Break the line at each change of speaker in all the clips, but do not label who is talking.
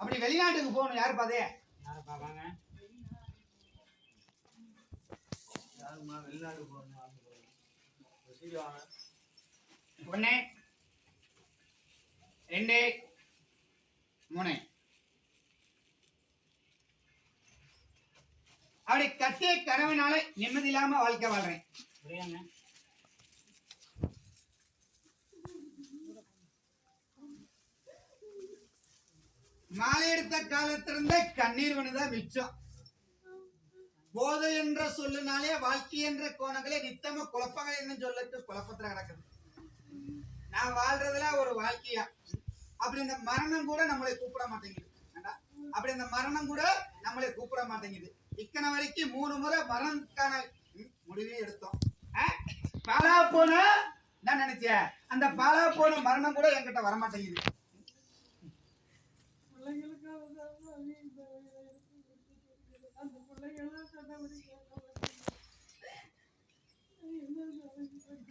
அப்படி வெளிநாட்டுக்கு போகணும். யாரு பாதே
யாரை பார்ப்பாங்க? யாருமா வெளிநாடு போகணும்?
1 2 3 அப்படி கட்டிய கனவுனால நிம்மதி இல்லாம வாழ்க்கை வாழ்றேன். மாலை எடுத்த காலத்திலிருந்த கண்ணீர் வனுதான் மிச்சம். போதை என்ற சொல்லுனாலே வாழ்க்கை என்ற கோணங்களே நித்தம குழப்பங்கள் என்ன சொல்லிட்டு குழப்பத்துல கிடக்குது. நான் வாழ்றதுல ஒரு வாழ்க்கையா அப்படி இந்த மரணம் கூட நம்மளை கூப்பிட மாட்டேங்குது. அப்படி இந்த மரணம் கூட நம்மளை கூப்பிட மாட்டேங்குது. இத்தனை வரைக்கும் 3 முறை மரணத்துக்கான முடிவே எடுத்தோம். பாலா போன நான் நினைச்சேன், அந்த பாலா போன மரணம் கூட என்கிட்ட வரமாட்டேங்குது.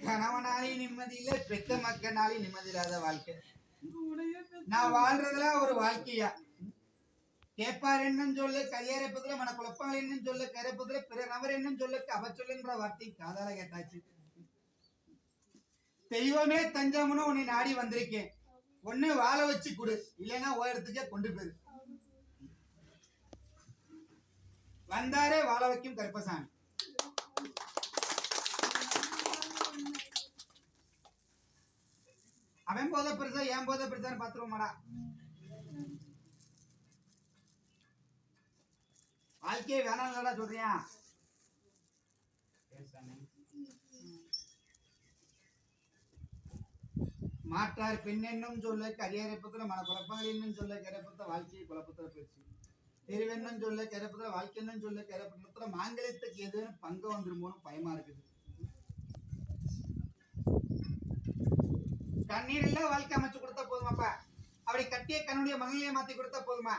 கணவனாலே நிம்மதி இல்லை, பெத்த மக்கனாலே நிம்மதி இல்லாத வாழ்க்கை. நான் வாழ்றதுல ஒரு வாழ்க்கையா கேட்பார் என்னன்னு சொல்லு கையேறப்பதுல மன குழப்பங்கள் என்னன்னு சொல்லு கரைப்பதுல பிற நபர் என்னன்னு சொல்லு அவ சொல்லுன்ற வார்த்தை காதால கேட்டாச்சு. தெய்வமே தஞ்சம்னு உன்னை நாடி வந்திருக்கேன். ஒண்ணு வாழ வச்சு கொடு, இல்லைன்னா ஓரத்துக்கே கொண்டு போயிரு. வந்தாரே வாழ வைக்கும் கருப்பசாமி. அவன் போத பெருசா என் போத பெருசான்னு பாத்துருவோமாடா. வாழ்க்கையே வேணாம்லடா சொல்றியா? மாற்றார் பெண் என்னும் சொல்ல கரியரைப்பத்துல மன குழப்பங்கள் என்னும் சொல்ல கரைப்பத்த வாழ்க்கையை குழப்பத்துல போயிடுச்சு. திருவெண்ணும் சொல்ல கரைப்பத்துல வாழ்க்கை என்னும் சொல்ல கரைப்பத்துல மாங்கலத்துக்கு எதுவும் பங்கு வந்துருமோன்னு பயமா இருக்குது. கண்ணீர் இல்ல வாழ்க்கை அமைச்சு கொடுத்தா போதுமாப்பா. அப்படி கட்டிய கண்ணுடைய மனநிலையை மாத்தி கொடுத்தா போதுமா?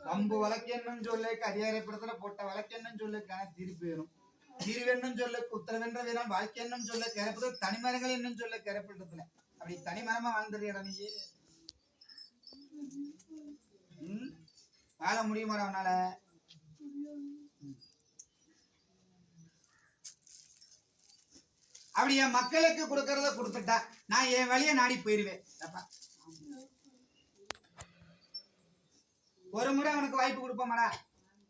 வம்பு வழக்கென்னும் சொல்ல கரியாரப்படத்துல போட்ட வழக்கென்னும் சொல்ல திருப்பி வரும். தீர்வென்னும் சொல்ல உத்தரவென்ற வீரம் வாழ்க்கை என்னும் சொல்ல கரைப்பது தனிமரங்கள் என்னும் சொல்ல கரைப்படத்துல அப்படி தனிமரமா வாழ்ந்துறியடா நீ. வாழ முடியுமாடா அவனால? அப்படி என் மக்களுக்கு கொடுக்கறத கொடுத்துட்டா நான் என் வழியை நாடி போயிருவேன். ஒரு முறை அவனுக்கு வாய்ப்பு கொடுப்போமாடா,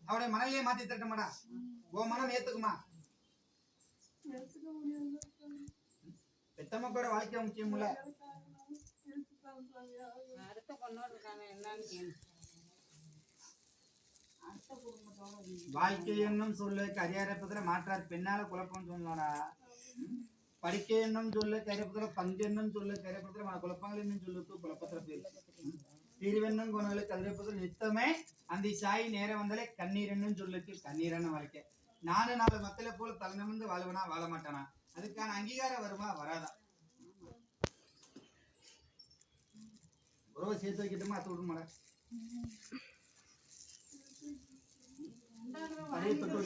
அவனுடைய மனநிலையை மாத்தி தட்டமாடா. உன் மனம் ஏத்துக்குமா? பெத்த மக்களோட வாழ்க்கை முக்கியம் இல்ல. வாழ்க்கை என்னும் சொல்லு கரியாரப்பதுல மாற்றார் பெண்ணால குழப்பம் சொல்லலாடா. படிக்க என்னும் சொல்லு கரைப்பதுல பங்கு என்னும் சொல்லு கரைப்பதுல மன குழப்பங்கள் என்னும் சொல்லுக்கு குழப்பத்துல போயிருக்கு. தீர்வென்னும் குணங்களுக்கு கதிரப்பதில் நித்தமே அந்த சாய் நேரம் வந்தாலே கண்ணீர் என்னும் சொல்லுக்கு கண்ணீரான வாழ்க்கை. 4 மக்களை போல தலைநிமிர்ந்து வாழ்வனா வாழ மாட்டானா? அதுக்கான அங்கீகாரம் வருமா வராதா? உறவை சேர்த்து வைக்கட்டுமா அத்து விட மாட்டேன்.